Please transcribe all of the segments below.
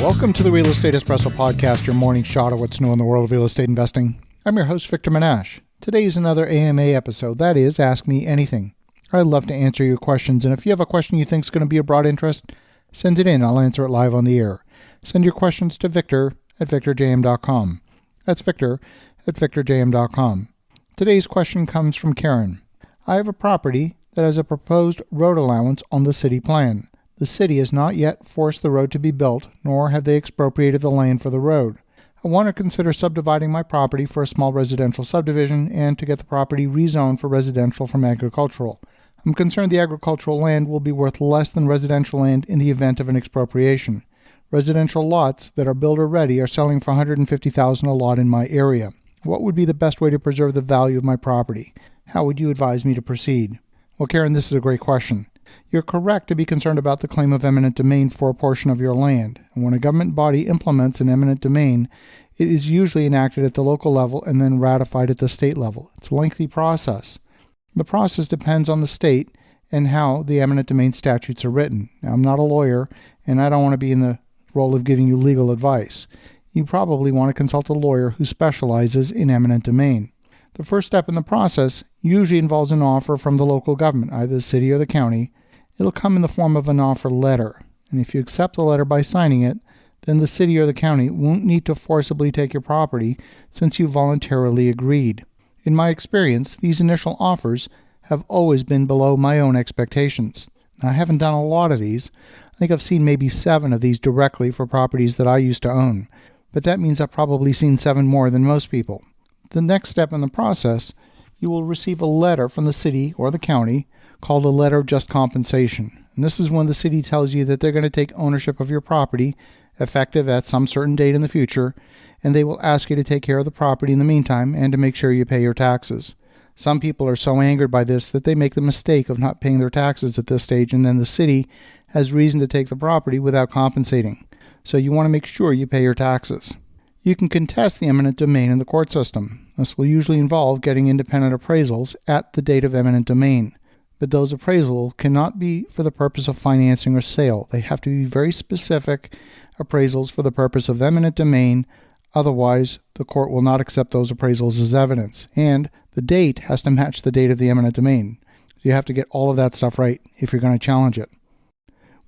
Welcome to the Real Estate Espresso Podcast, your morning shot of what's new in the world of real estate investing. I'm your host, Victor Menasce. Today is another AMA episode, that is, Ask Me Anything. I'd love to answer your questions, and if you have a question you think is going to be of broad interest, send it in. I'll answer it live on the air. Send your questions to victor@victorjm.com. That's victor@victorjm.com. Today's question comes from Karen. I have a property that has a proposed road allowance on the city plan. The city has not yet forced the road to be built, nor have they expropriated the land for the road. I want to consider subdividing my property for a small residential subdivision and to get the property rezoned for residential from agricultural. I'm concerned the agricultural land will be worth less than residential land in the event of an expropriation. Residential lots that are builder-ready are selling for $150,000 a lot in my area. What would be the best way to preserve the value of my property? How would you advise me to proceed? Well, Karen, this is a great question. You're correct to be concerned about the claim of eminent domain for a portion of your land. And when a government body implements an eminent domain, it is usually enacted at the local level and then ratified at the state level. It's a lengthy process. The process depends on the state and how the eminent domain statutes are written. Now, I'm not a lawyer, and I don't want to be in the role of giving you legal advice. You probably want to consult a lawyer who specializes in eminent domain. The first step in the process usually involves an offer from the local government, either the city or the county. It'll come in the form of an offer letter, and if you accept the letter by signing it, then the city or the county won't need to forcibly take your property since you voluntarily agreed. In my experience, these initial offers have always been below my own expectations. Now, I haven't done a lot of these. I think I've seen maybe 7 of these directly for properties that I used to own, but that means I've probably seen 7 more than most people. The next step in the process, you will receive a letter from the city or the county called a letter of just compensation. And this is when the city tells you that they're going to take ownership of your property, effective at some certain date in the future, and they will ask you to take care of the property in the meantime and to make sure you pay your taxes. Some people are so angered by this that they make the mistake of not paying their taxes at this stage, and then the city has reason to take the property without compensating. So you want to make sure you pay your taxes. You can contest the eminent domain in the court system. This will usually involve getting independent appraisals at the date of eminent domain. But those appraisals cannot be for the purpose of financing or sale. They have to be very specific appraisals for the purpose of eminent domain. Otherwise, the court will not accept those appraisals as evidence. And the date has to match the date of the eminent domain. So you have to get all of that stuff right if you're going to challenge it.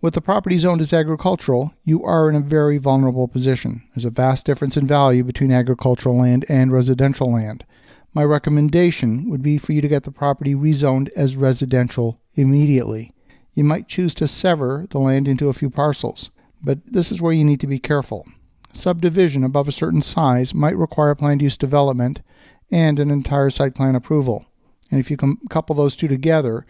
With the property zoned as agricultural, you are in a very vulnerable position. There's a vast difference in value between agricultural land and residential land. My recommendation would be for you to get the property rezoned as residential immediately. You might choose to sever the land into a few parcels, but this is where you need to be careful. Subdivision above a certain size might require planned use development and an entire site plan approval. And if you can couple those two together,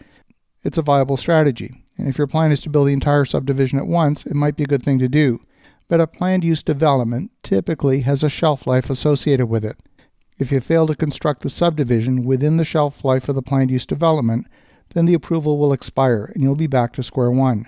it's a viable strategy. And if your plan is to build the entire subdivision at once, it might be a good thing to do. But a planned use development typically has a shelf life associated with it. If you fail to construct the subdivision within the shelf life of the planned use development, then the approval will expire and you'll be back to square one.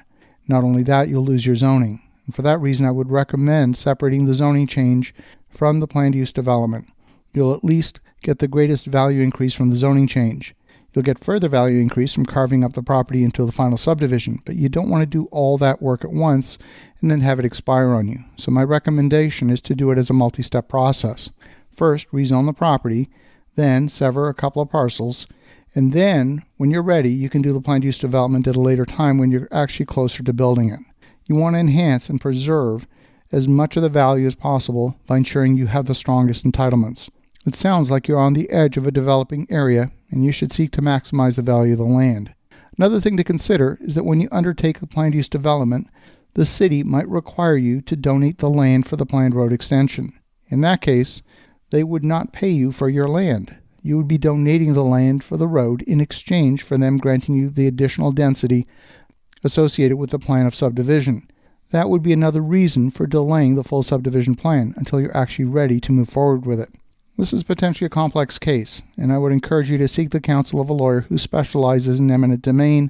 Not only that, you'll lose your zoning. And for that reason, I would recommend separating the zoning change from the planned use development. You'll at least get the greatest value increase from the zoning change. You'll get further value increase from carving up the property into the final subdivision, but you don't want to do all that work at once and then have it expire on you. So my recommendation is to do it as a multi-step process. First, rezone the property, then sever a couple of parcels, and then, when you're ready, you can do the planned use development at a later time when you're actually closer to building it. You want to enhance and preserve as much of the value as possible by ensuring you have the strongest entitlements. It sounds like you're on the edge of a developing area, and you should seek to maximize the value of the land. Another thing to consider is that when you undertake the planned use development, the city might require you to donate the land for the planned road extension. In that case, they would not pay you for your land. You would be donating the land for the road in exchange for them granting you the additional density associated with the plan of subdivision. That would be another reason for delaying the full subdivision plan until you're actually ready to move forward with it. This is potentially a complex case, and I would encourage you to seek the counsel of a lawyer who specializes in eminent domain.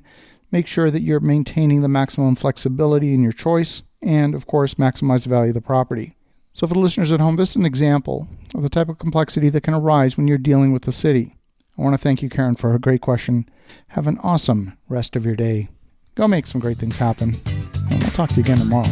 Make sure that you're maintaining the maximum flexibility in your choice, and, of course, maximize the value of the property. So for the listeners at home, this is an example of the type of complexity that can arise when you're dealing with the city. I want to thank you, Karen, for a great question. Have an awesome rest of your day. Go make some great things happen, and we'll talk to you again tomorrow.